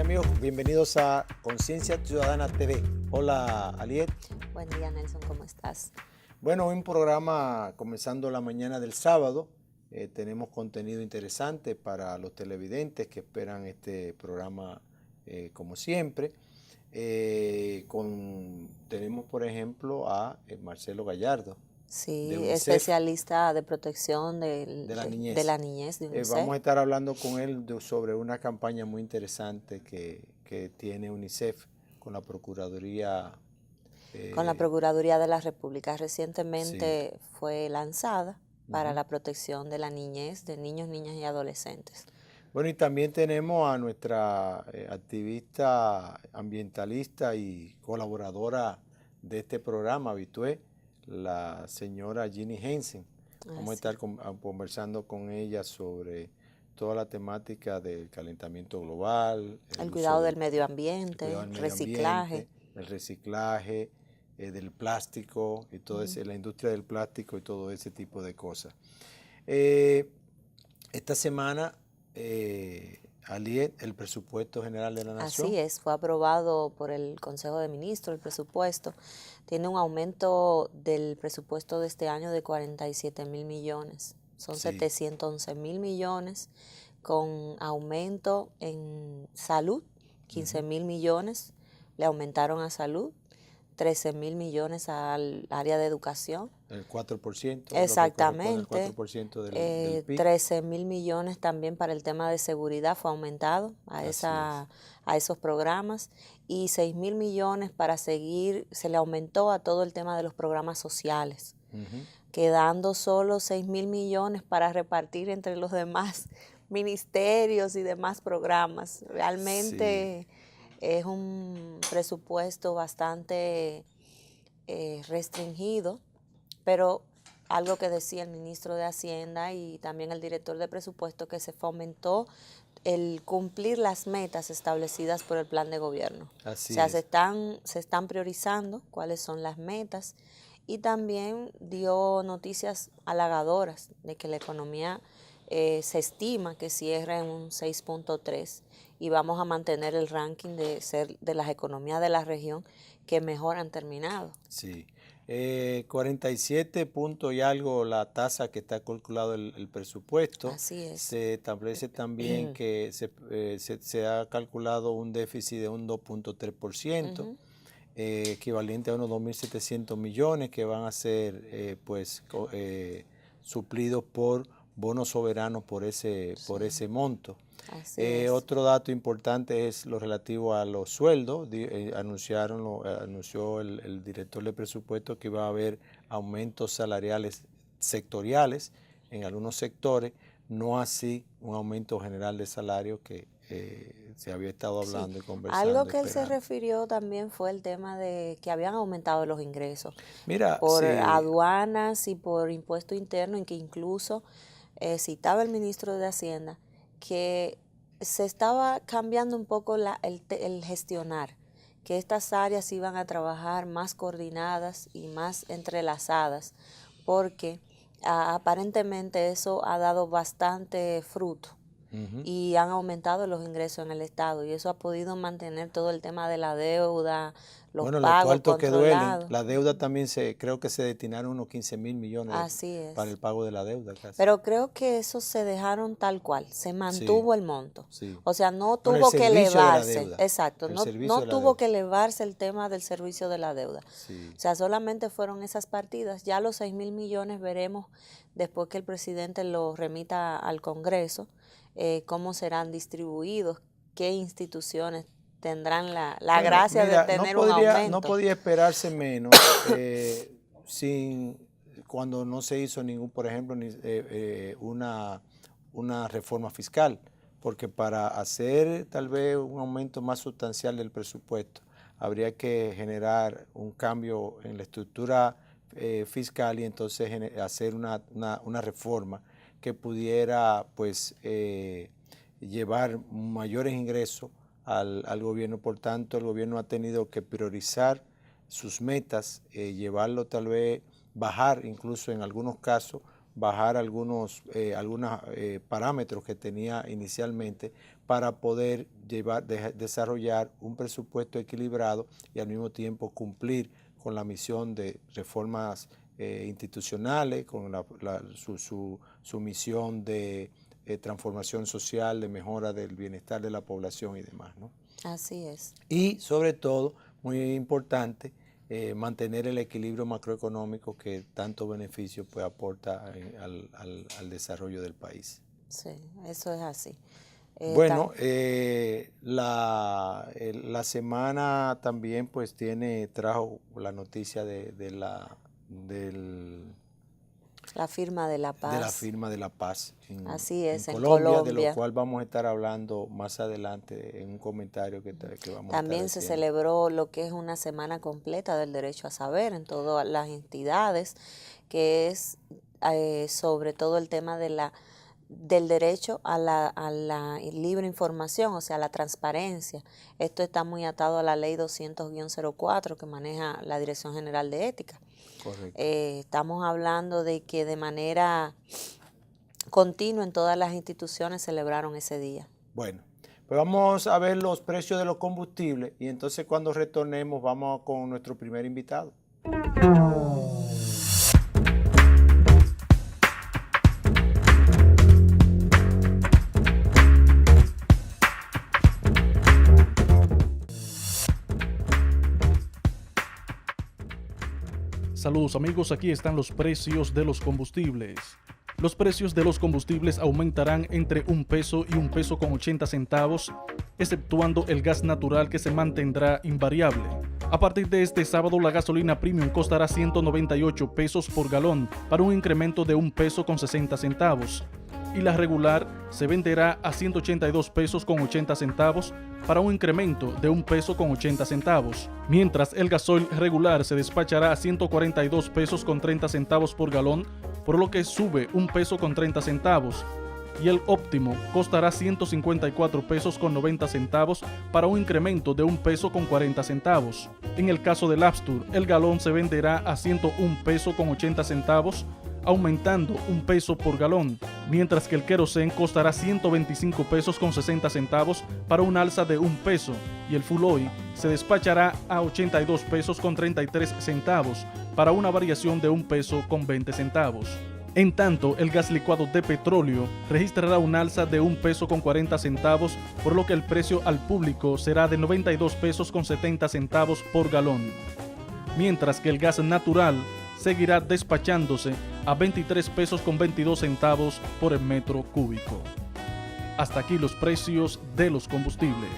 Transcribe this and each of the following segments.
y amigos, bienvenidos a Conciencia Ciudadana TV. Hola, Aliet. Buen día, Nelson, ¿cómo estás? Bueno, un programa comenzando la mañana del sábado. Tenemos contenido interesante para los televidentes que esperan este programa como siempre. Tenemos, por ejemplo, a Marcelo Gallardo. Sí, especialista de protección de la niñez de UNICEF. Vamos a estar hablando con él sobre una campaña muy interesante que tiene UNICEF con la Procuraduría. Con la Procuraduría de la República. Recientemente Sí. fue lanzada para la protección de la niñez, de niños, niñas y adolescentes. Bueno, y también tenemos a nuestra activista ambientalista y colaboradora de este programa, Habitué, la señora Ginny Hensen. Vamos a estar conversando con ella sobre toda la temática del calentamiento global. El cuidado del medio ambiente, el reciclaje. El reciclaje del plástico, y todo la industria del plástico y todo ese tipo de cosas. Esta semana, Aliet, el presupuesto general de la Nación. Así es, fue aprobado por el Consejo de Ministros el presupuesto. Tiene un aumento del presupuesto de este año de 47,000 millones. Son 711,000 millones, con aumento en salud, 15,000 millones le aumentaron a salud, 13,000 millones al área de educación. El 4%. Exactamente. El 4% del PIB. 13,000 millones también para el tema de seguridad fue aumentado a esos programas, y 6,000 millones para seguir, se le aumentó a todo el tema de los programas sociales, quedando solo 6,000 millones para repartir entre los demás ministerios y demás programas. Realmente es un presupuesto bastante restringido, pero algo que decía el ministro de Hacienda y también el director de presupuesto, que se fomentó el cumplir las metas establecidas por el plan de gobierno. Así o sea, es. se están priorizando cuáles son las metas, y también dio noticias halagadoras de que la economía se estima que cierre en un 6.3, y vamos a mantener el ranking de ser de las economías de la región que mejor han terminado. Sí. 47 puntos y algo la tasa que está calculado el presupuesto. Así es. Se establece también que se ha calculado un déficit de un 2.3%, equivalente a unos 2.700 millones que van a ser suplidos por bonos soberanos por ese monto. Otro dato importante es lo relativo a los sueldos. Anunció el director de presupuesto que iba a haber aumentos salariales sectoriales en algunos sectores, no así un aumento general de salario que se había estado hablando y conversando. Algo que él se refirió también fue el tema de que habían aumentado los ingresos por aduanas y por impuesto interno, en que incluso citaba el ministro de Hacienda que se estaba cambiando un poco el gestionar, que estas áreas iban a trabajar más coordinadas y más entrelazadas, porque aparentemente eso ha dado bastante fruto. Y han aumentado los ingresos en el Estado, y eso ha podido mantener todo el tema de la deuda, los pagos controlados. La deuda también creo que se destinaron unos 15,000 millones para el pago de la deuda. Casi. Pero creo que esos se dejaron tal cual, se mantuvo el monto. Sí. O sea, no tuvo que elevarse. Exacto, no tuvo que elevarse el tema del servicio de la deuda. Sí. O sea, solamente fueron esas partidas. Ya los 6,000 millones veremos después que el presidente lo remita al Congreso, cómo serán distribuidos, qué instituciones tendrán la gracia de tener un aumento. No podía esperarse menos cuando no se hizo por ejemplo, una reforma fiscal, porque para hacer tal vez un aumento más sustancial del presupuesto habría que generar un cambio en la estructura fiscal, y entonces hacer una reforma que pudiera llevar mayores ingresos al gobierno. Por tanto, el gobierno ha tenido que priorizar sus metas, llevarlo tal vez, bajar incluso en algunos casos bajar algunos parámetros que tenía inicialmente para poder desarrollar un presupuesto equilibrado y al mismo tiempo cumplir con la misión de reformas institucionales, con su misión de transformación social, de mejora del bienestar de la población y demás, ¿no? Así es. Y sobre todo, muy importante, mantener el equilibrio macroeconómico que tanto beneficio pues, aporta al desarrollo del país. Sí, eso es así. Bueno, la semana también pues trajo la noticia de la firma de la paz. De la firma de la paz Así es, en Colombia, de lo cual vamos a estar hablando más adelante en un comentario que vamos También a estar se haciendo. celebró lo que es una semana completa del derecho a saber en todas las entidades, que es sobre todo el tema del derecho a la libre información, o sea, la transparencia. Esto está muy atado a la ley 200-04 que maneja la Dirección General de Ética. Correcto. Estamos hablando de que de manera continua en todas las instituciones celebraron ese día. Bueno, pues vamos a ver los precios de los combustibles y entonces cuando retornemos vamos con nuestro primer invitado. Saludos amigos, aquí están los precios de los combustibles. Los precios de los combustibles aumentarán entre 1 peso y 1 peso con 80 centavos, exceptuando el gas natural que se mantendrá invariable. A partir de este sábado, la gasolina premium costará 198 pesos por galón, para un incremento de 1 peso con 60 centavos. Y la regular se venderá a 182 pesos con 80 centavos para un incremento de 1 peso con 80 centavos, mientras el gasoil regular se despachará a 142 pesos con 30 centavos por galón, por lo que sube 1 peso con 30 centavos, y el óptimo costará 154 pesos con 90 centavos para un incremento de 1 peso con 40 centavos. En el caso del Abstur, el galón se venderá a 101 pesos con 80 centavos, aumentando 1 peso por galón, mientras que el querosén costará 125 pesos con 60 centavos para un alza de 1 peso, y el full oil se despachará a 82 pesos con 33 centavos para una variación de 1 peso con 20 centavos. En tanto, el gas licuado de petróleo registrará un alza de 1 peso con 40 centavos, por lo que el precio al público será de 92 pesos con 70 centavos por galón, mientras que el gas natural seguirá despachándose a 23 pesos con 22 centavos por el metro cúbico. Hasta aquí los precios de los combustibles.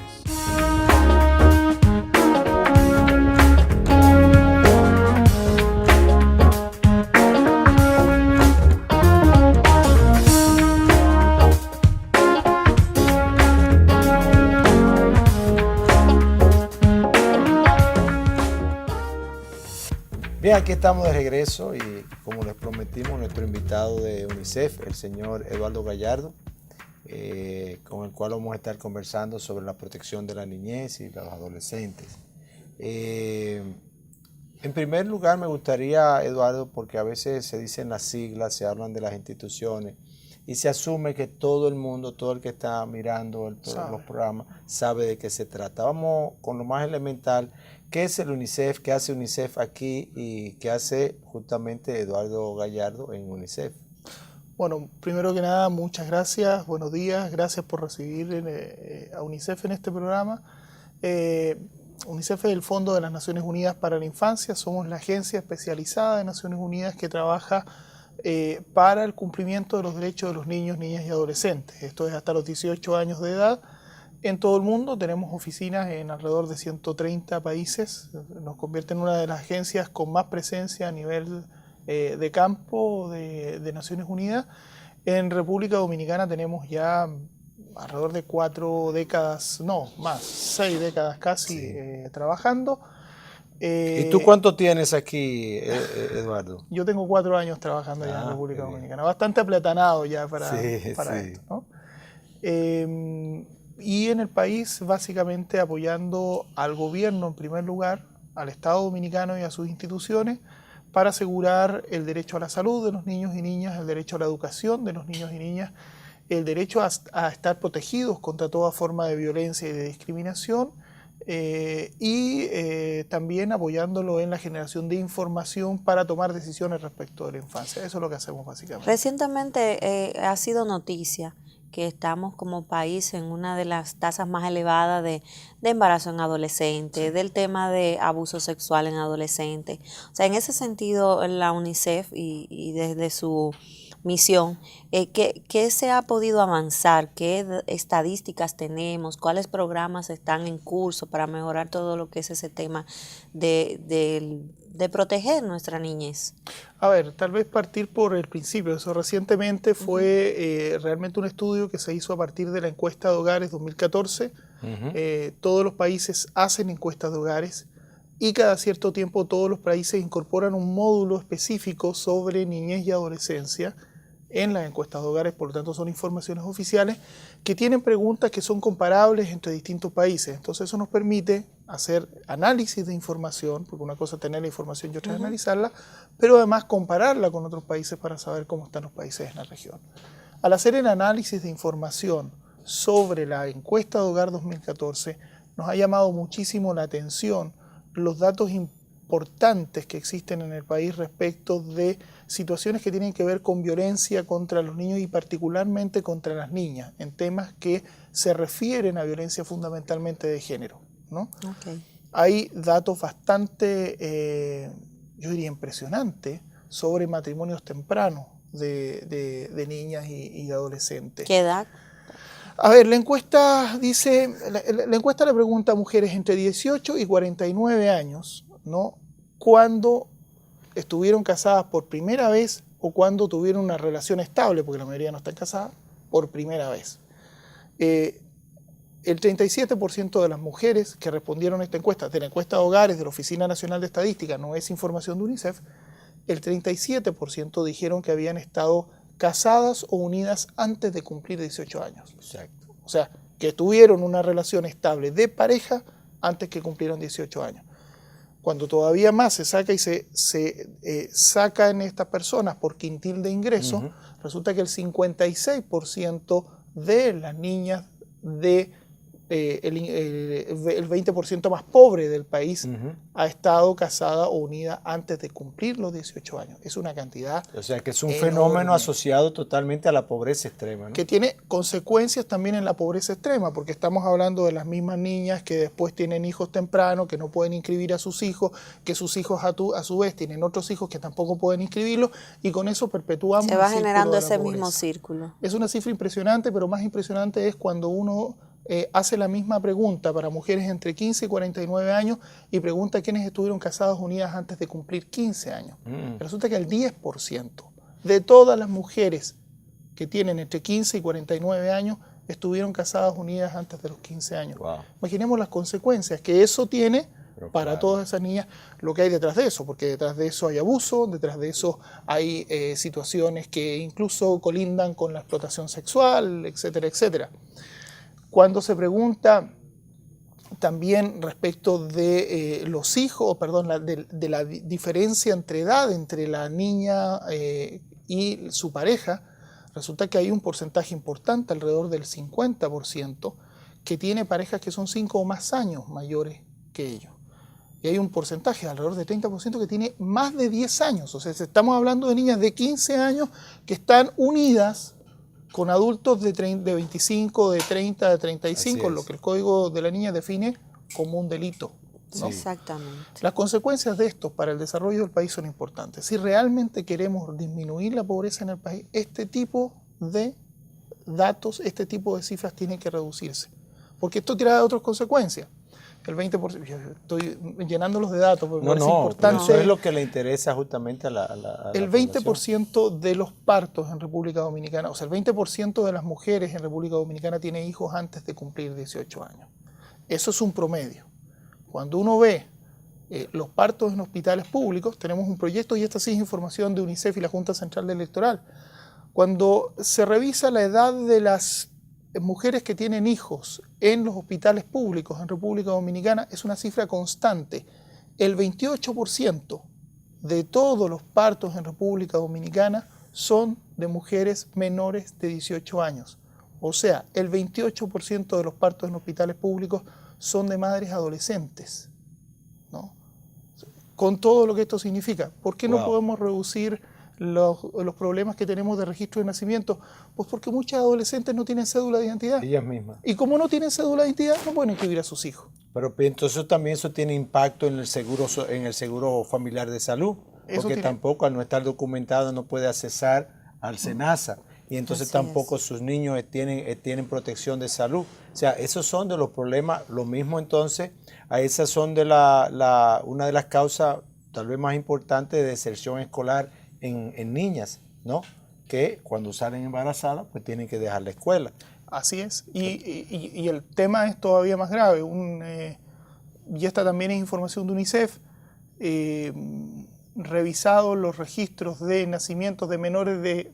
Bien, aquí estamos de regreso y como les prometimos, nuestro invitado de UNICEF, el señor Eduardo Gallardo, con el cual vamos a estar conversando sobre la protección de la niñez y los adolescentes. En primer lugar me gustaría, Eduardo, porque a veces se dicen las siglas, se hablan de las instituciones y se asume que todo el mundo, todo el que está mirando todos los programas, sabe de qué se trata. Vamos con lo más elemental. ¿Qué es el UNICEF? ¿Qué hace UNICEF aquí? ¿Y qué hace justamente Eduardo Gallardo en UNICEF? Bueno, primero que nada, muchas gracias, buenos días, gracias por recibir a UNICEF en este programa. UNICEF es el Fondo de las Naciones Unidas para la Infancia, somos la agencia especializada de Naciones Unidas que trabaja para el cumplimiento de los derechos de los niños, niñas y adolescentes. Esto es hasta los 18 años de edad. En todo el mundo tenemos oficinas en alrededor de 130 países. Nos convierte en una de las agencias con más presencia a nivel de campo de Naciones Unidas. En República Dominicana tenemos ya alrededor de 4 décadas, no, más, 6 décadas casi trabajando. ¿Y tú cuánto tienes aquí, Eduardo? Yo tengo 4 años trabajando ya en República Dominicana, bastante aplatanado ya para esto, ¿no? Y en el país básicamente apoyando al gobierno en primer lugar, al Estado dominicano y a sus instituciones para asegurar el derecho a la salud de los niños y niñas, el derecho a la educación de los niños y niñas, el derecho a estar protegidos contra toda forma de violencia y de discriminación, también apoyándolo en la generación de información para tomar decisiones respecto de la infancia. Eso es lo que hacemos básicamente. Recientemente ha sido noticia que estamos como país en una de las tasas más elevadas de embarazo en adolescentes, sí, del tema de abuso sexual en adolescentes. O sea, en ese sentido, la UNICEF y desde su misión, ¿qué se ha podido avanzar? ¿Qué estadísticas tenemos? ¿Cuáles programas están en curso para mejorar todo lo que es ese tema de proteger nuestra niñez? A ver, tal vez partir por el principio. Eso recientemente fue realmente un estudio que se hizo a partir de la encuesta de hogares 2014. Todos los países hacen encuestas de hogares y cada cierto tiempo todos los países incorporan un módulo específico sobre niñez y adolescencia en las encuestas de hogares. Por lo tanto son informaciones oficiales que tienen preguntas que son comparables entre distintos países. Entonces eso nos permite hacer análisis de información, porque una cosa es tener la información y otra es analizarla, pero además compararla con otros países para saber cómo están los países en la región. Al hacer el análisis de información sobre la encuesta de hogar 2014, nos ha llamado muchísimo la atención los datos importantes que existen en el país respecto de situaciones que tienen que ver con violencia contra los niños y particularmente contra las niñas, en temas que se refieren a violencia fundamentalmente de género, ¿no? Okay. Hay datos bastante, yo diría, impresionantes sobre matrimonios tempranos de niñas y adolescentes. ¿Qué edad? A ver, la encuesta dice, la encuesta le pregunta a mujeres entre 18 y 49 años, ¿no?, cuándo estuvieron casadas por primera vez o cuando tuvieron una relación estable, porque la mayoría no están casadas, por primera vez. El 37% de las mujeres que respondieron a esta encuesta, de la encuesta de hogares de la Oficina Nacional de Estadística, no es información de UNICEF, el 37% dijeron que habían estado casadas o unidas antes de cumplir 18 años. Exacto. O sea, que tuvieron una relación estable de pareja antes que cumplieron 18 años. Cuando todavía más se saca y se saca en estas personas por quintil de ingreso, resulta que el 56% de las niñas el 20% más pobre del país ha estado casada o unida antes de cumplir los 18 años. Es una cantidad. O sea que es un fenómeno asociado totalmente a la pobreza extrema, ¿no? Que tiene consecuencias también en la pobreza extrema, porque estamos hablando de las mismas niñas que después tienen hijos tempranos, que no pueden inscribir a sus hijos, que sus hijos a su vez tienen otros hijos que tampoco pueden inscribirlos, y con eso perpetuamos. Se va generando ese mismo círculo. Es una cifra impresionante, pero más impresionante es cuando uno hace la misma pregunta para mujeres entre 15 y 49 años y pregunta quiénes estuvieron casadas unidas antes de cumplir 15 años. Resulta que el 10% de todas las mujeres que tienen entre 15 y 49 años estuvieron casadas unidas antes de los 15 años. Wow. Imaginemos las consecuencias que eso tiene para todas esas niñas, lo que hay detrás de eso, porque detrás de eso hay abuso, detrás de eso hay situaciones que incluso colindan con la explotación sexual, etcétera, etcétera. Cuando se pregunta también respecto de los hijos, de la diferencia entre edad entre la niña y su pareja, resulta que hay un porcentaje importante, alrededor del 50%, que tiene parejas que son 5 o más años mayores que ellos. Y hay un porcentaje, alrededor del 30%, que tiene más de 10 años. O sea, estamos hablando de niñas de 15 años que están unidas con adultos de 25, de 30, de 35, lo que el Código de la Niña define como un delito, ¿no? Sí. Exactamente. Las consecuencias de esto para el desarrollo del país son importantes. Si realmente queremos disminuir la pobreza en el país, este tipo de datos, este tipo de cifras tienen que reducirse, porque esto trae otras consecuencias. El 20%, yo estoy llenándolos de datos, porque es importante. Eso es lo que le interesa justamente a la el 20% de los partos en República Dominicana, o sea, el 20% de las mujeres en República Dominicana tiene hijos antes de cumplir 18 años. Eso es un promedio. Cuando uno ve los partos en hospitales públicos, tenemos un proyecto, y esta sí es información de UNICEF y la Junta Central Electoral. Cuando se revisa la edad de las mujeres que tienen hijos en los hospitales públicos en República Dominicana, es una cifra constante. El 28% de todos los partos en República Dominicana son de mujeres menores de 18 años. O sea, el 28% de los partos en hospitales públicos son de madres adolescentes, ¿no? Con todo lo que esto significa. ¿Por qué no podemos reducir los problemas que tenemos de registro de nacimiento? Pues porque muchas adolescentes no tienen cédula de identidad. Ellas mismas. Y como no tienen cédula de identidad, no pueden inscribir a sus hijos. Pero entonces también eso tiene impacto en el seguro familiar de salud, porque tampoco al no estar documentado no puede accesar al SENASA. Y entonces tampoco sus niños tienen protección de salud. O sea, esos son de los problemas. Lo mismo entonces, a esas son una de las causas tal vez más importantes de deserción escolar en niñas, ¿no? Que cuando salen embarazadas pues tienen que dejar la escuela. Así es. Y el tema es todavía más grave. Y esta también es información de UNICEF. Revisado los registros de nacimientos de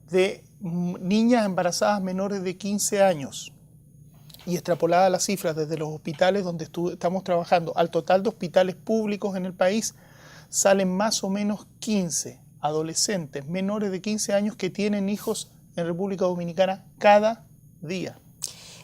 de niñas embarazadas menores de 15 años y extrapoladas las cifras desde los hospitales donde estamos trabajando al total de hospitales públicos en el país, salen más o menos 15 adolescentes menores de 15 años que tienen hijos en República Dominicana cada día.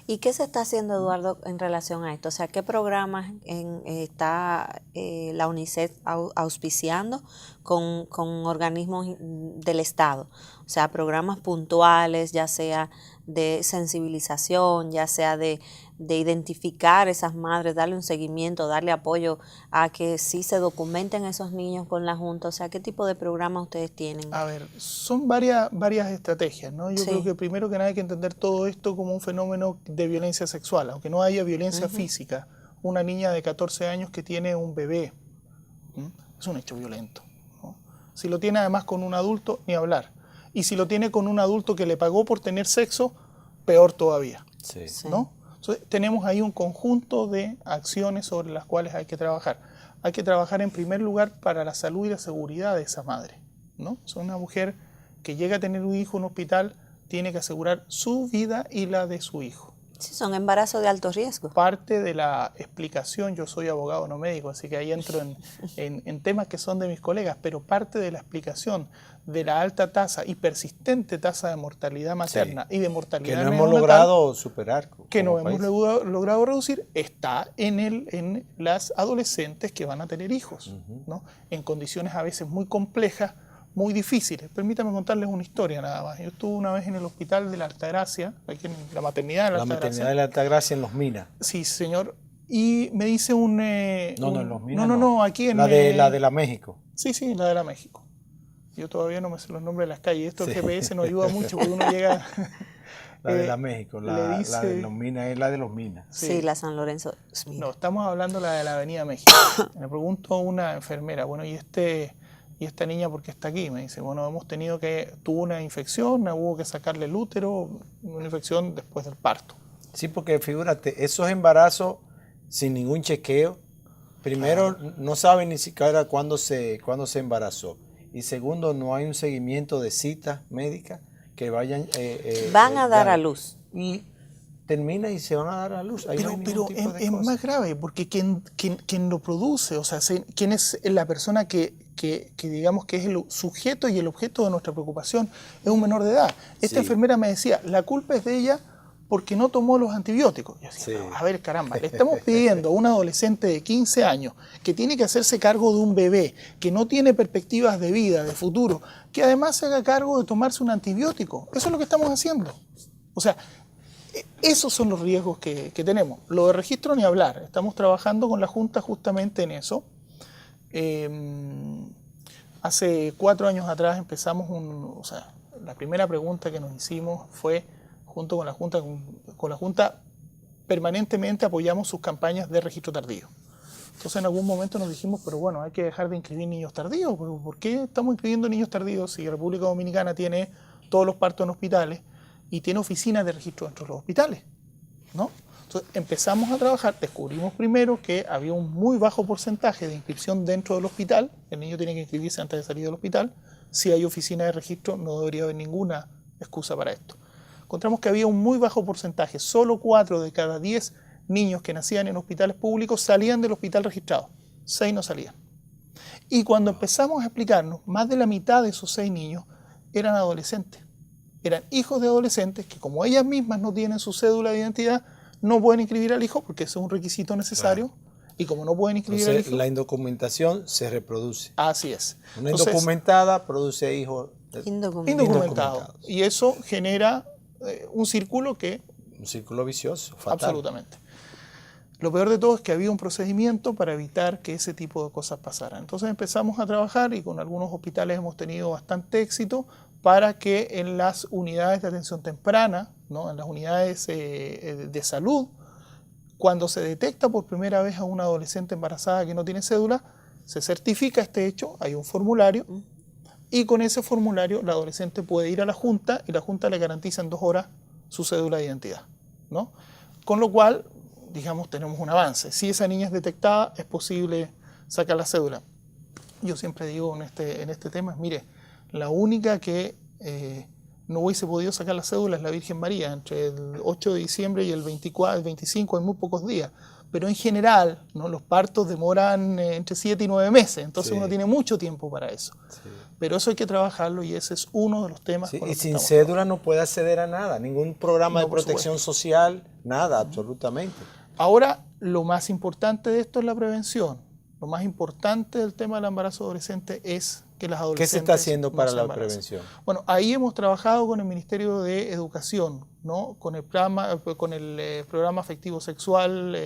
¿Y qué se está haciendo, Eduardo, en relación a esto? O sea, ¿qué programas está la UNICEF auspiciando con organismos del Estado? O sea, programas puntuales, ya sea de sensibilización, ya sea de identificar esas madres, darle un seguimiento, darle apoyo a que sí se documenten esos niños con la Junta. O sea, ¿qué tipo de programas ustedes tienen? A ver, son varias estrategias, ¿no? Yo creo que primero que nada hay que entender todo esto como un fenómeno de violencia sexual. Aunque no haya violencia física, una niña de 14 años que tiene un bebé, es un hecho violento, ¿no? Si lo tiene además con un adulto, ni hablar. Y si lo tiene con un adulto que le pagó por tener sexo, peor todavía, ¿no? Entonces, tenemos ahí un conjunto de acciones sobre las cuales hay que trabajar. Hay que trabajar en primer lugar para la salud y la seguridad de esa madre, ¿no? Es una mujer que llega a tener un hijo en un hospital, tiene que asegurar su vida y la de su hijo. Sí, son embarazos de alto riesgo. Parte de la explicación, yo soy abogado no médico, así que ahí entro en temas que son de mis colegas, pero parte de la explicación de la alta tasa y persistente tasa de mortalidad materna y de mortalidad que no hemos logrado superar. Que no hemos logrado reducir, está en las adolescentes que van a tener hijos, ¿no? En condiciones a veces muy complejas, muy difíciles. Permítame contarles una historia nada más. Yo estuve una vez en el hospital de la Altagracia, aquí en la maternidad de la Altagracia. La maternidad de la Altagracia en Los Minas. Sí, señor. Y me dice en Los Minas. No, aquí en... La de la México. Sí, la de la México. Yo todavía no me sé los nombres de las calles. Esto el GPS nos ayuda mucho porque uno llega... La de la México, la de Los Minas es la de Los Minas. Sí, la San Lorenzo. No, estamos hablando de la de la Avenida México. Me pregunto a una enfermera, bueno, ¿y esta niña por qué está aquí? Me dice, bueno, tuvo una infección, hubo que sacarle el útero, una infección después del parto. Sí, porque figúrate, esos embarazos sin ningún chequeo, primero no saben ni siquiera cuándo se embarazó, y segundo no hay un seguimiento de citas médicas que vayan... van a dar a luz. Y termina y se van a dar a luz. Ahí pero es más grave, porque quien lo produce, o sea, quién es la persona que digamos que es el sujeto y el objeto de nuestra preocupación, es un menor de edad. Esta enfermera me decía, la culpa es de ella porque no tomó los antibióticos. Yo decía, no, a ver, caramba, le estamos pidiendo a un adolescente de 15 años que tiene que hacerse cargo de un bebé, que no tiene perspectivas de vida, de futuro, que además se haga cargo de tomarse un antibiótico. Eso es lo que estamos haciendo. O sea, esos son los riesgos que tenemos. Lo de registro ni hablar. Estamos trabajando con la Junta justamente en eso. Hace 4 años atrás empezamos la primera pregunta que nos hicimos fue, junto con la Junta permanentemente apoyamos sus campañas de registro tardío. Entonces en algún momento nos dijimos, pero bueno, hay que dejar de inscribir niños tardíos. ¿Por qué estamos inscribiendo niños tardíos si República Dominicana tiene todos los partos en hospitales y tiene oficinas de registro dentro de los hospitales, ¿no? Entonces empezamos a trabajar, descubrimos primero que había un muy bajo porcentaje de inscripción dentro del hospital, el niño tiene que inscribirse antes de salir del hospital, si hay oficina de registro no debería haber ninguna excusa para esto. Encontramos que había un muy bajo porcentaje, solo 4 de cada 10 niños que nacían en hospitales públicos salían del hospital registrado, 6 no salían. Y cuando empezamos a explicarnos, más de la mitad de esos 6 niños eran adolescentes. Eran hijos de adolescentes que, como ellas mismas no tienen su cédula de identidad, no pueden inscribir al hijo porque ese es un requisito necesario. Claro. Y como no pueden inscribir al hijo... La indocumentación se reproduce. Así es. Una indocumentada produce hijos indocumentados. Y eso genera un círculo que... Un círculo vicioso, fatal. Absolutamente. Lo peor de todo es que había un procedimiento para evitar que ese tipo de cosas pasaran. Entonces empezamos a trabajar y con algunos hospitales hemos tenido bastante éxito para que en las unidades de atención temprana, ¿no?, en las unidades de salud, cuando se detecta por primera vez a una adolescente embarazada que no tiene cédula, se certifica este hecho, hay un formulario, y con ese formulario la adolescente puede ir a la Junta y la Junta le garantiza en 2 horas su cédula de identidad, ¿no? Con lo cual, digamos, tenemos un avance. Si esa niña es detectada, es posible sacar la cédula. Yo siempre digo en este tema, mire, la única que no hubiese podido sacar la cédula es la Virgen María, entre el 8 de diciembre y el 25 en muy pocos días. Pero en general, ¿no?, los partos demoran entre 7 y 9 meses, entonces uno tiene mucho tiempo para eso. Sí. Pero eso hay que trabajarlo y ese es uno de los temas. Sí, y sin cédula no puede acceder a nada, ningún programa de protección social, nada, absolutamente. Ahora, lo más importante de esto es la prevención. Lo más importante del tema del embarazo adolescente es que las adolescentes... ¿Qué se está haciendo para la prevención? Bueno, ahí hemos trabajado con el Ministerio de Educación, ¿no?, con el programa afectivo sexual,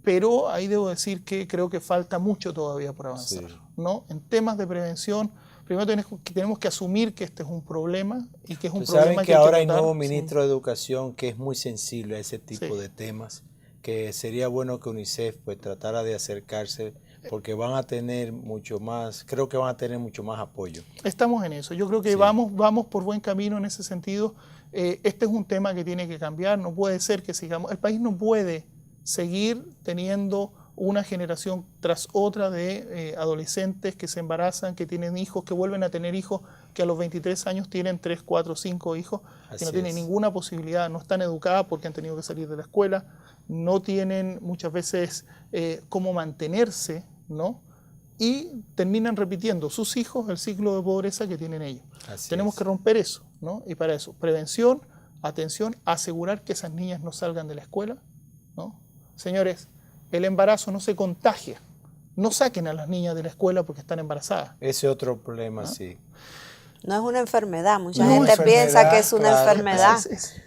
pero ahí debo decir que creo que falta mucho todavía por avanzar, sí, ¿no? En temas de prevención, primero tenemos que asumir que este es un problema y que es un problema que hay que ahora hay nuevo ministro de Educación que es muy sensible a ese tipo de temas, que sería bueno que UNICEF pues tratara de acercarse porque van a tener mucho más, creo que van a tener mucho más apoyo. Estamos en eso, yo creo que vamos por buen camino en ese sentido. Este es un tema que tiene que cambiar, no puede ser que sigamos, el país no puede seguir teniendo una generación tras otra de adolescentes que se embarazan, que tienen hijos, que vuelven a tener hijos, que a los 23 años tienen 3, 4, 5 hijos, que no tienen ninguna posibilidad, no están educadas porque han tenido que salir de la escuela, no tienen muchas veces cómo mantenerse, ¿no? Y terminan repitiendo sus hijos el ciclo de pobreza que tienen ellos. Tenemos que romper eso, ¿no? Y para eso, prevención, atención, asegurar que esas niñas no salgan de la escuela, ¿no? Señores, el embarazo no se contagia. No saquen a las niñas de la escuela porque están embarazadas. Ese otro problema, ¿no? Sí. No es una enfermedad. Mucha gente piensa que es una enfermedad.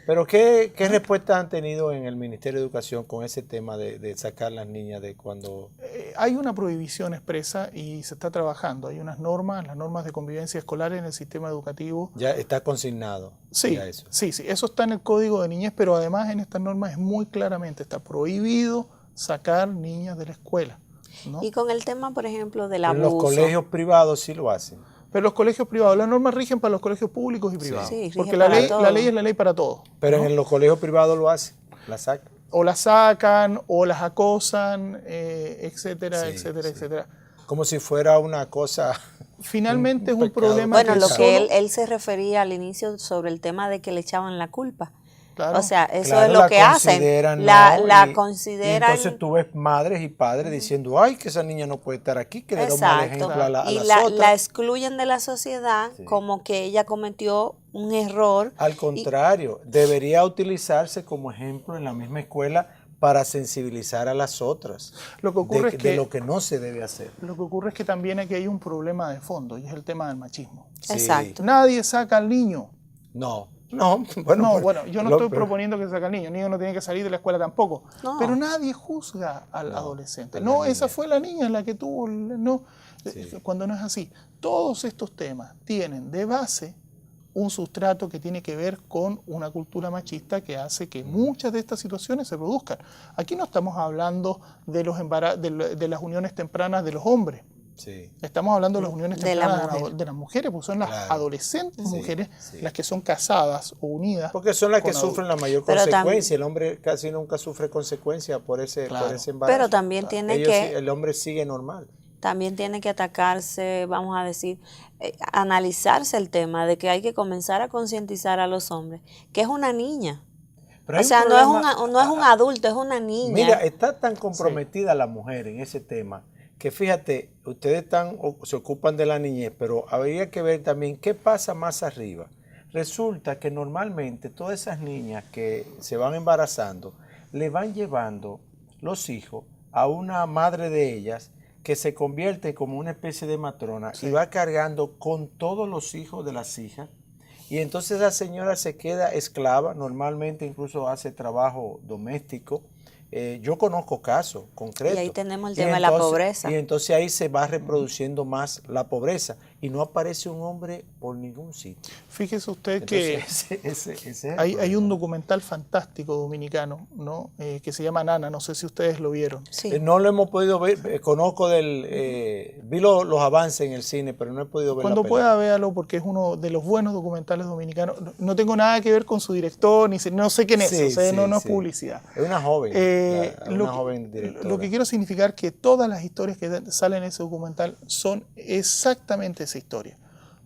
Pero ¿qué respuestas han tenido en el Ministerio de Educación con ese tema de sacar las niñas de cuando...? Hay una prohibición expresa y se está trabajando. Hay unas normas, las normas de convivencia escolar en el sistema educativo. Ya está consignado. Sí, eso. Sí, eso está en el Código de Niñez, pero además en estas normas es muy claramente, está prohibido sacar niñas de la escuela, ¿no? Y con el tema, por ejemplo, del abuso. En los colegios privados sí lo hacen. Pero los colegios privados, las normas rigen para los colegios públicos y privados. Sí, porque la ley es la ley para todos. Pero ¿no? En los colegios privados lo hacen, la sacan. O la sacan, o las acosan, etcétera, etcétera. Como si fuera una cosa... Finalmente es un problema. Bueno, lo que él se refería al inicio sobre el tema de que le echaban la culpa. Claro, o sea, eso es lo que hacen. La consideran. Y entonces tú ves madres y padres diciendo, ay, que esa niña no puede estar aquí, que le da un mal ejemplo a las otras. La excluyen de la sociedad como que ella cometió un error. Al contrario, debería utilizarse como ejemplo en la misma escuela para sensibilizar a las otras. Lo que ocurre de lo que no se debe hacer. Lo que ocurre es que también aquí hay un problema de fondo y es el tema del machismo. Sí. Exacto. Nadie saca al niño. Bueno, yo no estoy proponiendo que saque al niño. El niño no tiene que salir de la escuela tampoco. No. Pero nadie juzga al adolescente. No, esa fue la niña la que tuvo. No, cuando no es así. Todos estos temas tienen de base un sustrato que tiene que ver con una cultura machista que hace que muchas de estas situaciones se produzcan. Aquí no estamos hablando de de las uniones tempranas de los hombres. Sí. Estamos hablando de las uniones tempranas de las mujeres, porque son las adolescentes mujeres las que son casadas o unidas. Porque son las que sufren la mayor consecuencia. El hombre casi nunca sufre consecuencias por ese embarazo. Pero también tiene el hombre sigue normal. También tiene que atacarse, vamos a decir, analizarse el tema de que hay que comenzar a concientizar a los hombres, que es una niña. O sea, no es un adulto, es una niña. Mira, está tan comprometida la mujer en ese tema que fíjate, ustedes se ocupan de la niñez, pero habría que ver también qué pasa más arriba. Resulta que normalmente todas esas niñas que se van embarazando, le van llevando los hijos a una madre de ellas que se convierte como una especie de matrona y va cargando con todos los hijos de las hijas. Y entonces la señora se queda esclava, normalmente incluso hace trabajo doméstico. Yo conozco casos concretos. Y ahí tenemos el tema de la pobreza. Y entonces ahí se va reproduciendo más la pobreza y no aparece un hombre por ningún sitio. Fíjese usted que hay un documental fantástico dominicano, ¿no? Que se llama Nana, no sé si ustedes lo vieron. Sí. No lo hemos podido ver, conozco vi los avances en el cine, pero no he podido verlo. Cuando pueda, véalo porque es uno de los buenos documentales dominicanos. No tengo nada que ver con su director, no sé quién es, o sea, no es publicidad. Es una joven. Lo que quiero significar que todas las historias que salen en ese documental son exactamente esa historia.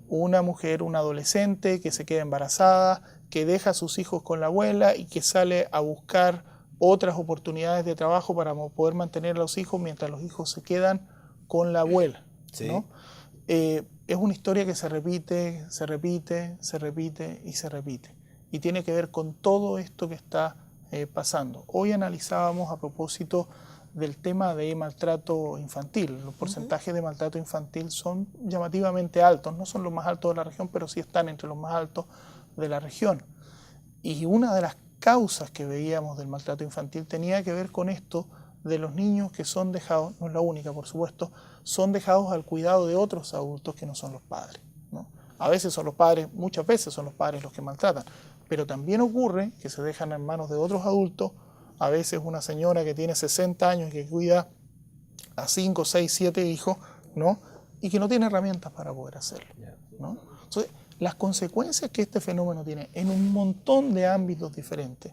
Una mujer, una adolescente que se queda embarazada, que deja a sus hijos con la abuela y que sale a buscar otras oportunidades de trabajo para poder mantener a los hijos mientras los hijos se quedan con la abuela, sí. ¿no? Es una historia que se repite, se repite, se repite y se repite. Y tiene que ver con todo esto que está pasando. Hoy analizábamos a propósito del tema de maltrato infantil. Los porcentajes de maltrato infantil son llamativamente altos, no son los más altos de la región, pero sí están entre los más altos de la región. Y una de las causas que veíamos del maltrato infantil tenía que ver con esto de los niños que son dejados, no es la única por supuesto, son dejados al cuidado de otros adultos que no son los padres, ¿no? A veces son los padres, muchas veces son los padres los que maltratan, pero también ocurre que se dejan en manos de otros adultos, a veces una señora que tiene 60 años y que cuida a 5, 6, 7 hijos, ¿no? Y que no tiene herramientas para poder hacerlo, ¿no? Entonces, las consecuencias que este fenómeno tiene en un montón de ámbitos diferentes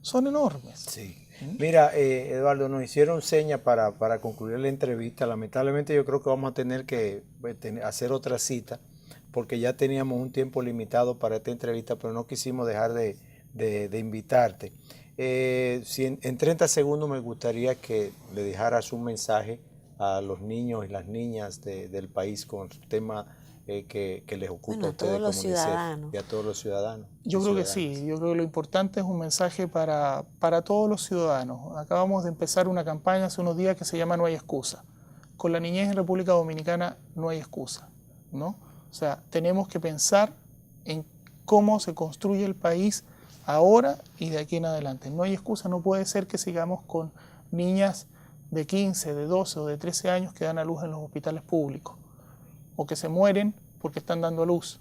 son enormes. Sí. Mira, Eduardo, nos hicieron señas para concluir la entrevista. Lamentablemente yo creo que vamos a tener que hacer otra cita porque ya teníamos un tiempo limitado para esta entrevista, pero no quisimos dejar de invitarte. Si en 30 segundos me gustaría que le dejaras un mensaje a los niños y las niñas del país con el tema que les ocupa a ustedes como UNICEF y a todos los ciudadanos. Yo creo que sí, yo creo que lo importante es un mensaje para todos los ciudadanos. Acabamos de empezar una campaña hace unos días que se llama No hay excusa. Con la niñez en República Dominicana no hay excusa, ¿no? O sea, tenemos que pensar en cómo se construye el país ahora y de aquí en adelante. No hay excusa, no puede ser que sigamos con niñas de 15, de 12 o de 13 años que dan a luz en los hospitales públicos, o que se mueren porque están dando a luz,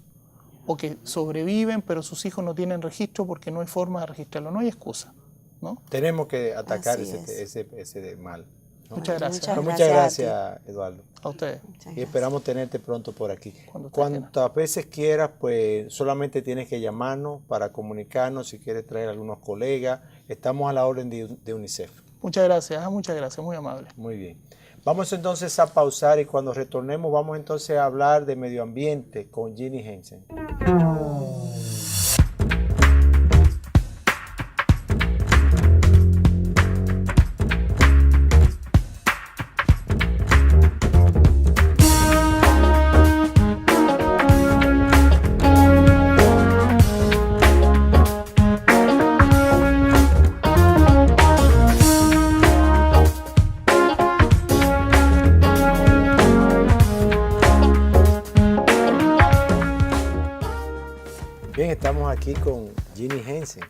o que sobreviven pero sus hijos no tienen registro porque no hay forma de registrarlo. No hay excusa, ¿no? Tenemos que atacar ese mal, ¿no? Muchas gracias. Muchas gracias, Eduardo. A ustedes. Y esperamos tenerte pronto por aquí. Cuantas veces quieras, pues solamente tienes que llamarnos para comunicarnos, si quieres traer algunos colegas. Estamos a la orden de UNICEF. Muchas gracias, muy amable. Muy bien. Vamos entonces a pausar y cuando retornemos vamos entonces a hablar de medio ambiente con Ginny Hansen. Bien, estamos aquí con Ginny Hansen,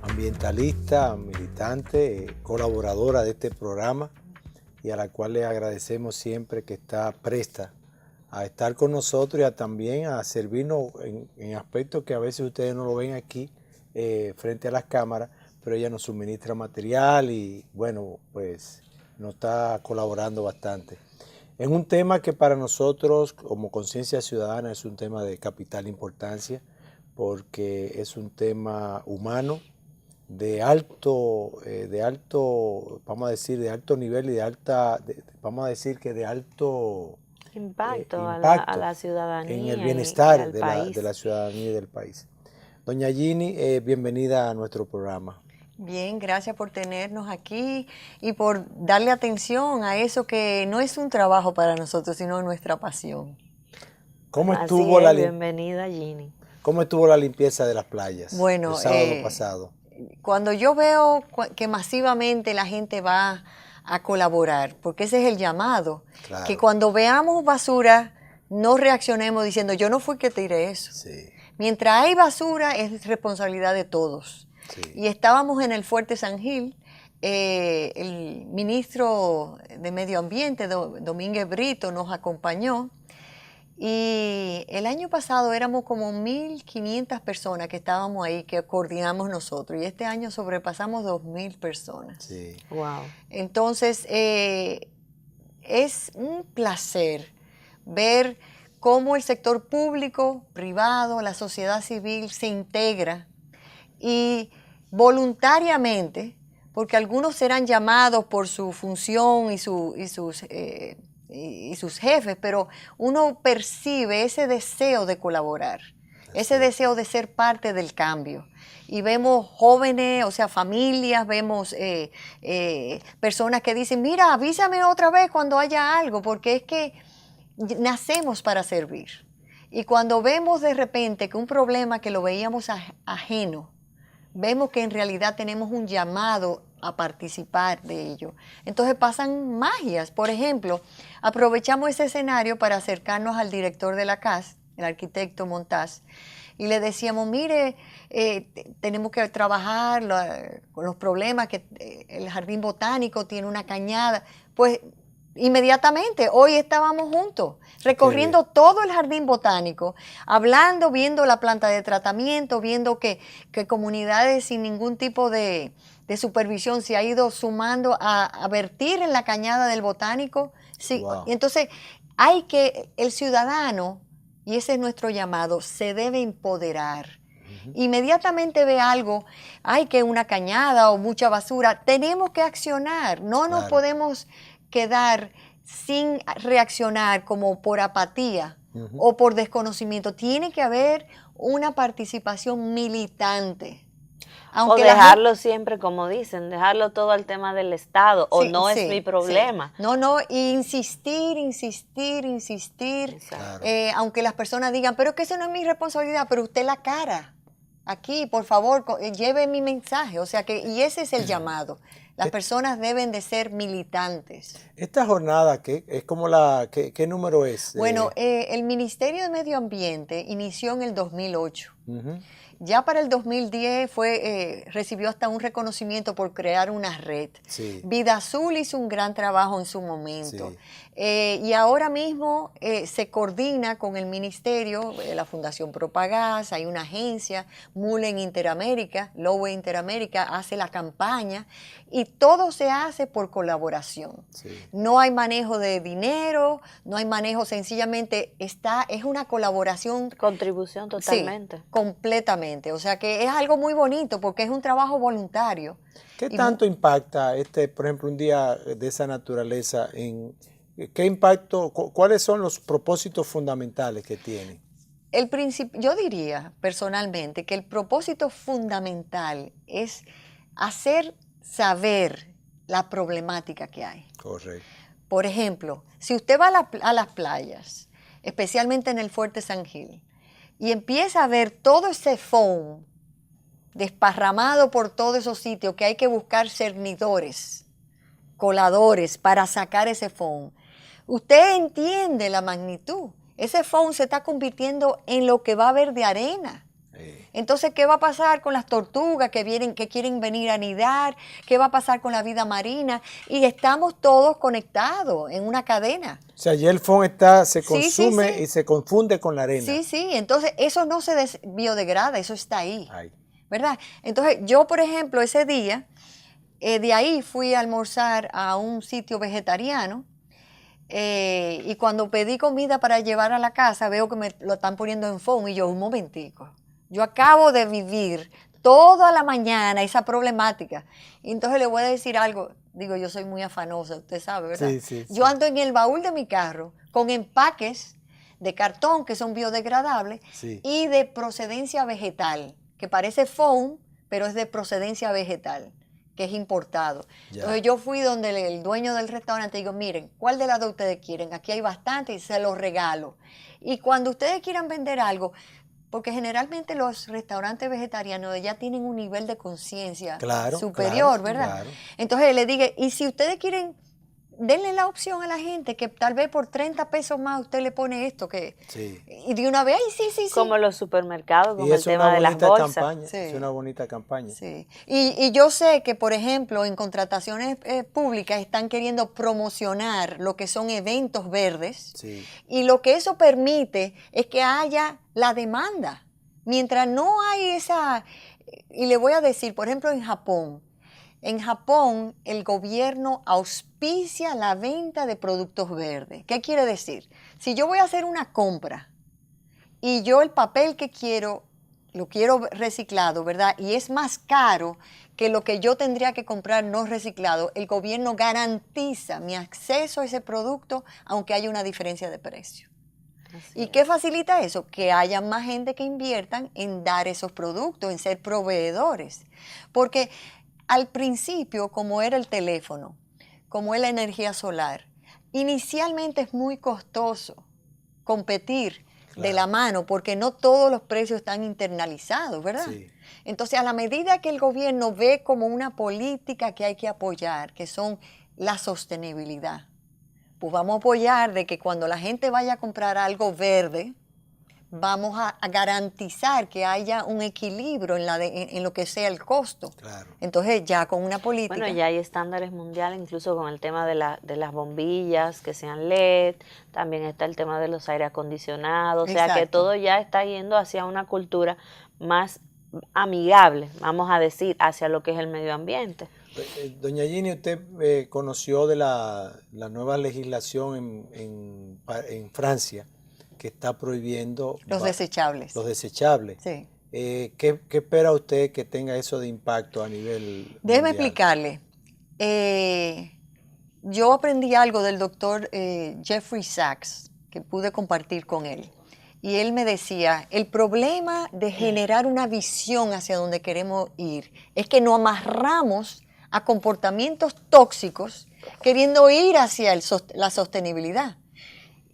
ambientalista, militante, colaboradora de este programa y a la cual le agradecemos siempre que está presta a estar con nosotros y también a servirnos en aspectos que a veces ustedes no lo ven aquí frente a las cámaras, pero ella nos suministra material y bueno, pues nos está colaborando bastante. En un tema que para nosotros como Conciencia Ciudadana es un tema de capital importancia, porque es un tema humano de alto, vamos a decir, de alto nivel y de alto impacto a la ciudadanía en el bienestar de la ciudadanía y del país. Doña Ginny, bienvenida a nuestro programa. Bien, gracias por tenernos aquí y por darle atención a eso que no es un trabajo para nosotros, sino nuestra pasión. ¿Cómo estuvo la bienvenida, Ginny. ¿Cómo estuvo la limpieza de las playas el sábado pasado? Cuando yo veo que masivamente la gente va a colaborar, porque ese es el llamado, claro, que cuando veamos basura no reaccionemos diciendo yo no fui que tiré eso. Sí. Mientras hay basura es responsabilidad de todos. Sí. Y estábamos en el Fuerte San Gil, el ministro de Medio Ambiente, Domínguez Brito, nos acompañó. Y el año pasado éramos como 1.500 personas que estábamos ahí, que coordinamos nosotros. Y este año sobrepasamos 2.000 personas. Sí. Wow. Entonces, es un placer ver cómo el sector público, privado, la sociedad civil se integra y voluntariamente, porque algunos serán llamados por su función y sus jefes, pero uno percibe ese deseo de colaborar, ese deseo de ser parte del cambio. Y vemos jóvenes, o sea, familias, vemos personas que dicen, mira, avísame otra vez cuando haya algo, porque es que nacemos para servir. Y cuando vemos de repente que un problema que lo veíamos ajeno, vemos que en realidad tenemos un llamado a participar de ello. Entonces pasan magias. Por ejemplo, aprovechamos ese escenario para acercarnos al director de la CAS, el arquitecto Montaz, y le decíamos, mire, tenemos que trabajar con los problemas que el jardín botánico tiene una cañada. Pues inmediatamente, hoy estábamos juntos, recorriendo todo el jardín botánico, hablando, viendo la planta de tratamiento, viendo que comunidades sin ningún tipo de supervisión se ha ido sumando a vertir en la cañada del botánico. Sí. Wow. Y entonces el ciudadano, y ese es nuestro llamado, se debe empoderar. Inmediatamente ve algo, hay que una cañada o mucha basura, tenemos que accionar, no nos podemos quedar sin reaccionar como por apatía o por desconocimiento. Tiene que haber una participación militante. Aunque o dejarlo siempre, como dicen, dejarlo todo al tema del Estado, o no es mi problema. Sí. No, insistir. Claro. Aunque las personas digan, pero que eso no es mi responsabilidad, pero usted la cara. Aquí, por favor, lleve mi mensaje. O sea y ese es el llamado. Las personas deben de ser militantes. Esta jornada, ¿qué número es? Bueno, el Ministerio de Medio Ambiente inició en el 2008. Ya para el 2010 recibió hasta un reconocimiento por crear una red. Sí. Vida Azul hizo un gran trabajo en su momento. Sí. Y ahora mismo se coordina con el ministerio, la Fundación Propagás, hay una agencia, Mullen Interamérica, Lowe Interamérica hace la campaña y todo se hace por colaboración. Sí. No hay manejo de dinero, no hay manejo, sencillamente es una colaboración. Contribución totalmente. Sí, completamente. O sea que es algo muy bonito porque es un trabajo voluntario. ¿Qué tanto impacta por ejemplo, un día de esa naturaleza ¿qué impacto, cuáles son los propósitos fundamentales que tiene? Yo diría personalmente que el propósito fundamental es hacer saber la problemática que hay. Correcto. Por ejemplo, si usted va a las playas, especialmente en el Fuerte San Gil, y empieza a ver todo ese foam desparramado por todos esos sitios que hay que buscar cernidores, coladores para sacar ese foam, usted entiende la magnitud. Ese foam se está convirtiendo en lo que va a haber de arena. Sí. Entonces, ¿qué va a pasar con las tortugas que quieren venir a anidar? ¿Qué va a pasar con la vida marina? Y estamos todos conectados en una cadena. O sea, ya el foam se consume y se confunde con la arena. Sí. Entonces, eso no se biodegrada, eso está ahí. Ay. ¿Verdad? Entonces, yo, por ejemplo, ese día, de ahí fui a almorzar a un sitio vegetariano. Y cuando pedí comida para llevar a la casa, veo que me lo están poniendo en foam y yo, un momentico, yo acabo de vivir toda la mañana esa problemática. Y entonces le voy a decir algo, digo, yo soy muy afanosa, usted sabe, ¿verdad? Sí. Yo ando en el baúl de mi carro con empaques de cartón que son biodegradables y de procedencia vegetal, que parece foam, pero es de procedencia vegetal, que es importado. Entonces yo fui donde el dueño del restaurante y digo, miren, ¿cuál de las dos ustedes quieren? Aquí hay bastante y se los regalo. Y cuando ustedes quieran vender algo, porque generalmente los restaurantes vegetarianos ya tienen un nivel de conciencia superior, ¿verdad? Claro. Entonces le dije, y si ustedes quieren, denle la opción a la gente que tal vez por 30 pesos más usted le pone esto, que y de una vez, ay, sí. Como los supermercados, con el tema de las bolsas. Campaña, es una bonita campaña. Sí. Y yo sé que, por ejemplo, en contrataciones públicas están queriendo promocionar lo que son eventos verdes, y lo que eso permite es que haya la demanda. Mientras no hay esa, y le voy a decir, por ejemplo, en Japón, el gobierno auspicia la venta de productos verdes. ¿Qué quiere decir? Si yo voy a hacer una compra y yo el papel que quiero, lo quiero reciclado, ¿verdad? Y es más caro que lo que yo tendría que comprar no reciclado, el gobierno garantiza mi acceso a ese producto aunque haya una diferencia de precio. ¿Y qué facilita eso? Que haya más gente que inviertan en dar esos productos, en ser proveedores. Porque al principio, como era el teléfono, como es la energía solar, inicialmente es muy costoso competir de la mano porque no todos los precios están internalizados, ¿verdad? Sí. Entonces, a la medida que el gobierno ve como una política que hay que apoyar, que son la sostenibilidad, pues vamos a apoyar de que cuando la gente vaya a comprar algo verde, vamos a garantizar que haya un equilibrio en lo que sea el costo. Claro. Entonces ya con una política... Bueno, ya hay estándares mundiales, incluso con el tema de las bombillas que sean LED, también está el tema de los aire acondicionados, o sea que todo ya está yendo hacia una cultura más amigable, vamos a decir, hacia lo que es el medio ambiente. Doña Ginny, usted conoció de la nueva legislación en Francia, que está prohibiendo los desechables. Los desechables. Sí. ¿Qué espera usted que tenga eso de impacto a nivel Déjeme mundial? explicarle. Yo aprendí algo del doctor Jeffrey Sachs, que pude compartir con él. Y él me decía, el problema de generar una visión hacia donde queremos ir es que nos amarramos a comportamientos tóxicos queriendo ir hacia la sostenibilidad.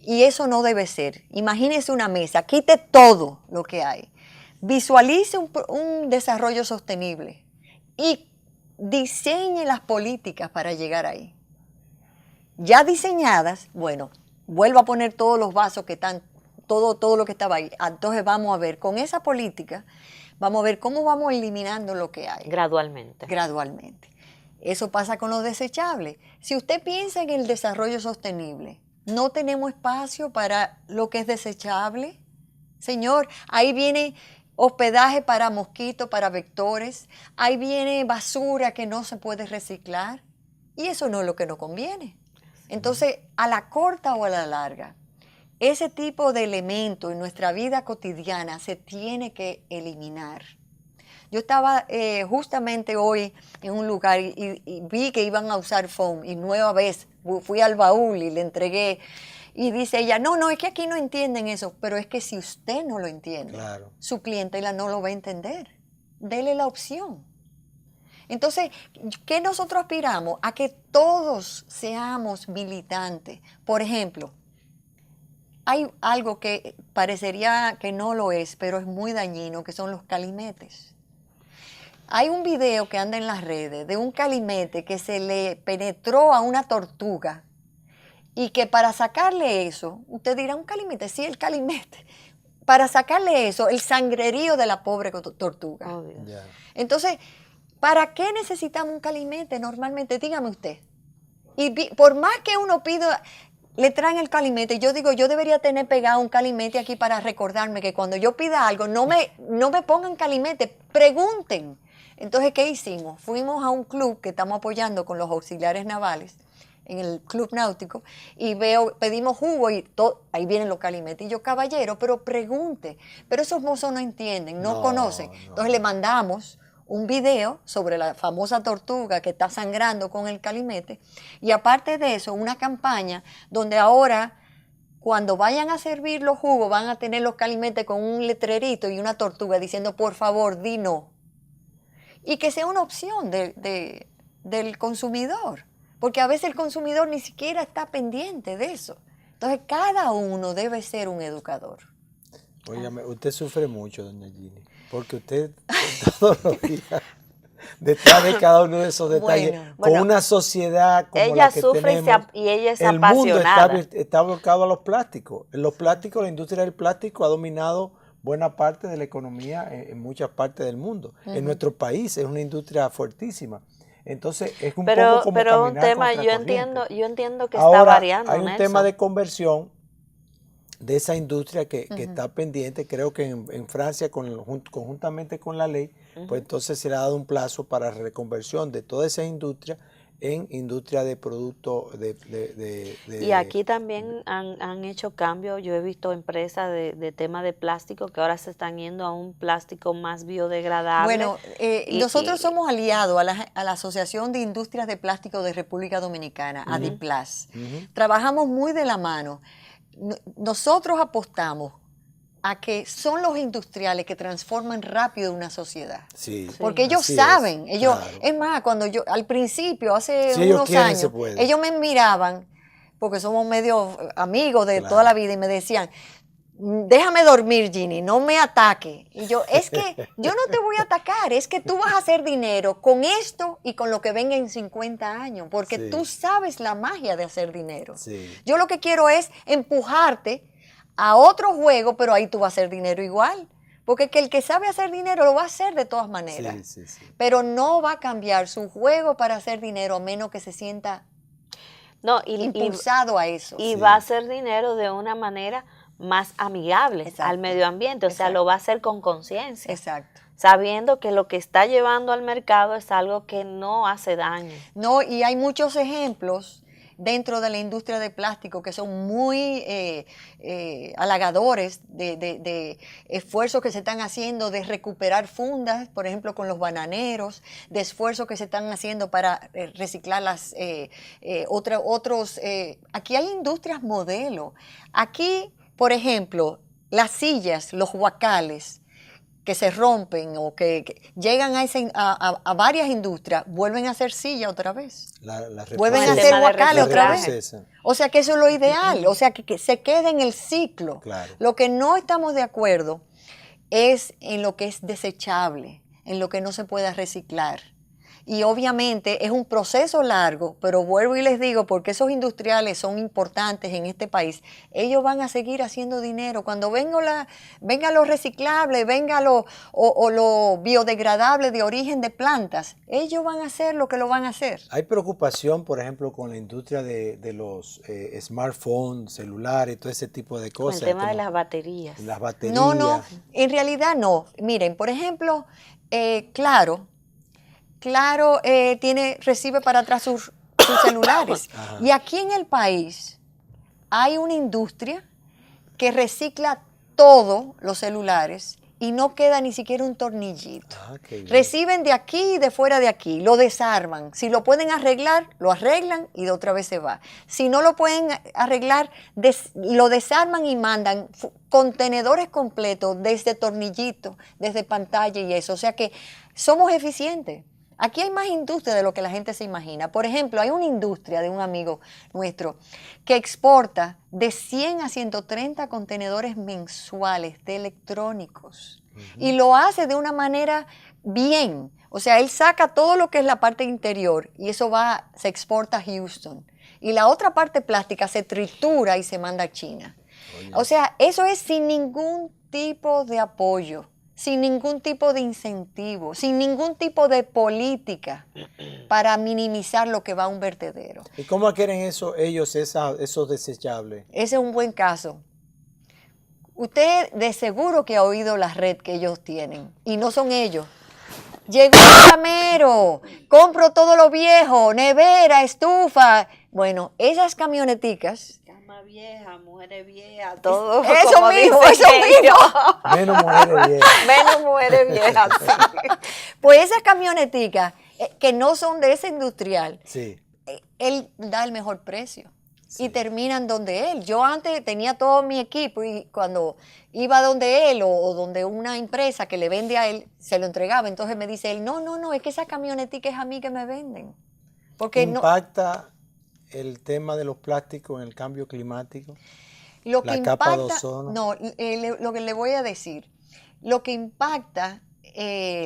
Y eso no debe ser. Imagínese una mesa, quite todo lo que hay. Visualice un desarrollo sostenible y diseñe las políticas para llegar ahí. Ya diseñadas, bueno, vuelva a poner todos los vasos que están, todo lo que estaba ahí. Entonces vamos a ver, con esa política, vamos a ver cómo vamos eliminando lo que hay. Gradualmente. Gradualmente. Eso pasa con los desechables. Si usted piensa en el desarrollo sostenible, no tenemos espacio para lo que es desechable. Señor, ahí viene hospedaje para mosquitos, para vectores. Ahí viene basura que no se puede reciclar. Y eso no es lo que nos conviene. Entonces, a la corta o a la larga, ese tipo de elementos en nuestra vida cotidiana se tiene que eliminar. Yo estaba justamente hoy en un lugar y vi que iban a usar foam y nueva vez fui al baúl y le entregué y dice ella, no, es que aquí no entienden eso, pero es que si usted no lo entiende, claro, su clientela no lo va a entender. Dele la opción. Entonces, ¿qué nosotros aspiramos? A que todos seamos militantes. Por ejemplo, hay algo que parecería que no lo es, pero es muy dañino, que son los calimetes. Hay un video que anda en las redes de un calimete que se le penetró a una tortuga y que para sacarle eso, usted dirá, un calimete, sí, el calimete, para sacarle eso, el sangrerío de la pobre tortuga. Oh, yeah. Entonces, ¿para qué necesitamos un calimete normalmente? Dígame usted. Y por más que uno pida, le traen el calimete. Yo digo, yo debería tener pegado un calimete aquí para recordarme que cuando yo pida algo, no me pongan calimete, pregunten. Entonces, ¿qué hicimos? Fuimos a un club que estamos apoyando con los auxiliares navales, en el club náutico, y pedimos jugo y ahí vienen los calimetes. Y yo, caballero, pero pregunte. Pero esos mozos no entienden, no conocen. Entonces le mandamos un video sobre la famosa tortuga que está sangrando con el calimete. Y aparte de eso, una campaña donde ahora, cuando vayan a servir los jugos, van a tener los calimetes con un letrerito y una tortuga diciendo, por favor, di no. y que sea una opción del consumidor, porque a veces el consumidor ni siquiera está pendiente de eso. Entonces, cada uno debe ser un educador. Óigame, usted sufre mucho, doña Ginny, porque usted todos los días, detrás de cada uno de esos detalles, con una sociedad como ella la que sufre tenemos, y ella es el apasionada. mundo está abocado a los plásticos. En los plásticos, la industria del plástico ha dominado buena parte de la economía en muchas partes del mundo. En nuestro país es una industria fuertísima. Entonces es un poco como pero un caminar tema, contra corriente. yo entiendo que Ahora, está variando. hay un Nelson. tema de conversión de esa industria que está pendiente. Creo que en Francia, conjuntamente con la ley, pues entonces se le ha dado un plazo para reconversión de toda esa industria en industria de productos y aquí también han hecho cambios. Yo he visto empresas de tema de plástico que ahora se están yendo a un plástico más biodegradable. Bueno, nosotros somos aliados a la Asociación de Industrias de Plástico de República Dominicana, ADIPLAS. Trabajamos muy de la mano. Nosotros apostamos a que son los industriales que transforman rápido una sociedad. Sí, porque ellos saben, claro. Es más, cuando yo, al principio, hace unos años, ellos me miraban, porque somos medio amigos de toda la vida, y me decían, déjame dormir, Ginny, no me ataque. Y yo, es que yo no te voy a atacar, es que tú vas a hacer dinero con esto y con lo que venga en 50 años, porque tú sabes la magia de hacer dinero. Yo lo que quiero es empujarte a otro juego, pero ahí tú vas a hacer dinero igual. Porque el que sabe hacer dinero lo va a hacer de todas maneras. Pero no va a cambiar su juego para hacer dinero a menos que se sienta impulsado a eso. Y va a hacer dinero de una manera más amigable al medio ambiente. O sea, lo va a hacer con conciencia. Exacto. Sabiendo que lo que está llevando al mercado es algo que no hace daño. No, y hay muchos ejemplos dentro de la industria de plástico que son muy halagadores de esfuerzos que se están haciendo de recuperar fundas, por ejemplo con los bananeros, de esfuerzos que se están haciendo para reciclar las aquí hay industrias modelo. Aquí, por ejemplo, las sillas, los huacales que se rompen o que llegan a varias industrias, vuelven a hacer silla otra vez. Vuelven a hacer huacales otra vez. O sea que eso es lo ideal, o sea que se quede en el ciclo. Claro. Lo que no estamos de acuerdo es en lo que es desechable, en lo que no se pueda reciclar. Y obviamente es un proceso largo, pero vuelvo y les digo, porque esos industriales son importantes en este país, ellos van a seguir haciendo dinero. Cuando venga lo reciclable, venga lo biodegradable de origen de plantas, ellos van a hacer lo que lo van a hacer. Hay preocupación, por ejemplo, con la industria de los smartphones, celulares, todo ese tipo de cosas. Con el tema de las baterías. Las baterías. No, en realidad no. Miren, por ejemplo, Claro, recibe para atrás sus celulares. Y aquí en el país hay una industria que recicla todos los celulares y no queda ni siquiera un tornillito. Reciben de aquí y de fuera de aquí, lo desarman. Si lo pueden arreglar, lo arreglan y de otra vez se va. Si no lo pueden arreglar, lo desarman y mandan contenedores completos desde tornillito, desde pantalla y eso. O sea que somos eficientes. Aquí hay más industria de lo que la gente se imagina. Por ejemplo, hay una industria de un amigo nuestro que exporta de 100 a 130 contenedores mensuales de electrónicos. Y lo hace de una manera bien. O sea, él saca todo lo que es la parte interior y eso se exporta a Houston. Y la otra parte plástica se tritura y se manda a China. O sea, eso es sin ningún tipo de apoyo, sin ningún tipo de incentivo, sin ningún tipo de política para minimizar lo que va a un vertedero. ¿Y cómo adquieren ellos esos desechables? Ese es un buen caso. Usted de seguro que ha oído la red que ellos tienen, y no son ellos. Llegó el camero, compro todo lo viejo, nevera, estufa. Bueno, esas camioneticas... vieja, mujeres viejas, todo. Eso mismo. Menos mujeres viejas. Menos mujeres viejas, sí. Pues esas camioneticas que no son de ese industrial, él da el mejor precio. y terminan donde él. Yo antes tenía todo mi equipo y cuando iba donde él o donde una empresa que le vende a él, se lo entregaba. Entonces me dice él, no, es que esa camionetica es a mí que me venden. Porque ¿Impacta el tema de los plásticos en el cambio climático? Lo que impacta, capa de ozono. No, lo que le voy a decir, lo que impacta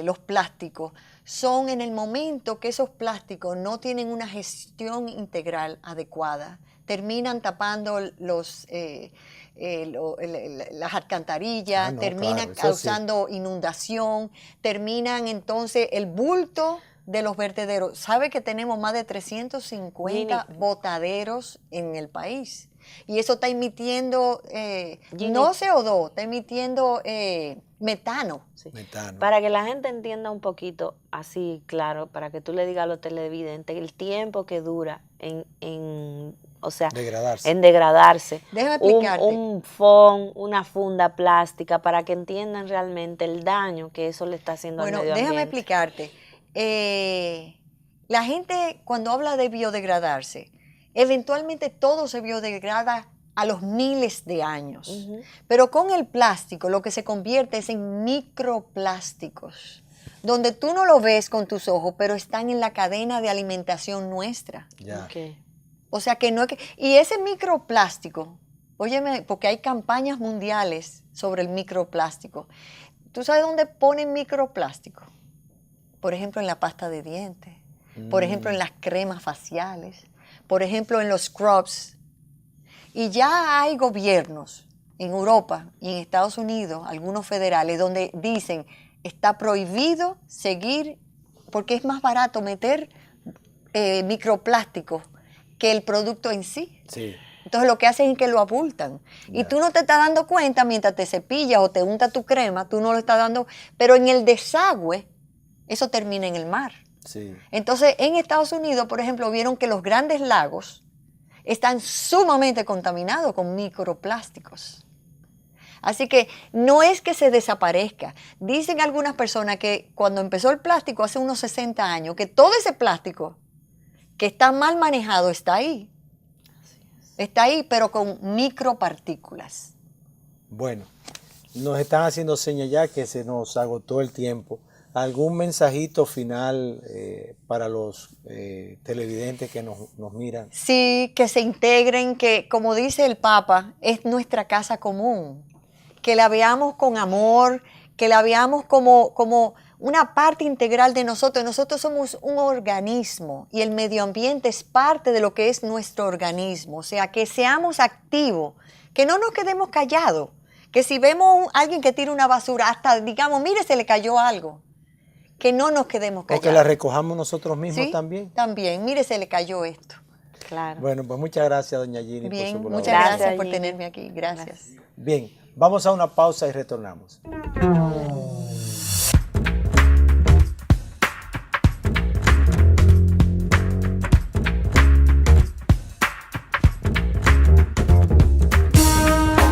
los plásticos son en el momento que esos plásticos no tienen una gestión integral adecuada, terminan tapando las alcantarillas, terminan causando inundación, terminan entonces el bulto de los vertederos. ¿Sabe que tenemos más de 350 botaderos en el país? Y eso está emitiendo, no CO2, está emitiendo metano. Sí. Para que la gente entienda un poquito así, claro, para que tú le digas a los televidentes el tiempo que dura en degradarse. Déjame explicarte. Un foam, una funda plástica, para que entiendan realmente el daño que eso le está haciendo al medio ambiente. Déjame explicarte. La gente cuando habla de biodegradarse, eventualmente todo se biodegrada a los miles de años. Pero con el plástico lo que se convierte es en microplásticos, donde tú no lo ves con tus ojos, pero están en la cadena de alimentación nuestra. Okay. O sea que no es que... Y ese microplástico, óyeme, porque hay campañas mundiales sobre el microplástico. ¿Tú sabes dónde ponen microplástico? Por ejemplo, en la pasta de dientes, por ejemplo, en las cremas faciales, por ejemplo, en los scrubs. Y ya hay gobiernos en Europa y en Estados Unidos, algunos federales, donde dicen está prohibido seguir, porque es más barato meter microplásticos que el producto en sí. Sí. Entonces lo que hacen es que lo abultan. Y tú no te estás dando cuenta mientras te cepillas o te untas tu crema, tú no lo estás dando, pero en el desagüe, eso termina en el mar. Sí. Entonces, en Estados Unidos, por ejemplo, vieron que los grandes lagos están sumamente contaminados con microplásticos. Así que no es que se desaparezca. Dicen algunas personas que cuando empezó el plástico hace unos 60 años, que todo ese plástico que está mal manejado está ahí. Está ahí, pero con micropartículas. Bueno, nos están haciendo señas ya que se nos agotó el tiempo. ¿Algún mensajito final para los televidentes que nos miran? Sí, que se integren, que como dice el Papa, es nuestra casa común. Que la veamos con amor, que la veamos como una parte integral de nosotros. Nosotros somos un organismo y el medio ambiente es parte de lo que es nuestro organismo. O sea, que seamos activos, que no nos quedemos callados. Que si vemos a alguien que tira una basura, hasta digamos, mire, se le cayó algo. Que no nos quedemos callados. O que la recojamos nosotros mismos. ¿Sí? También. También, mire, se le cayó esto. Claro. Bueno, pues muchas gracias, doña Ginny, por su colaboración. Muchas gracias por tenerme aquí. Gracias. Bien, vamos a una pausa y retornamos.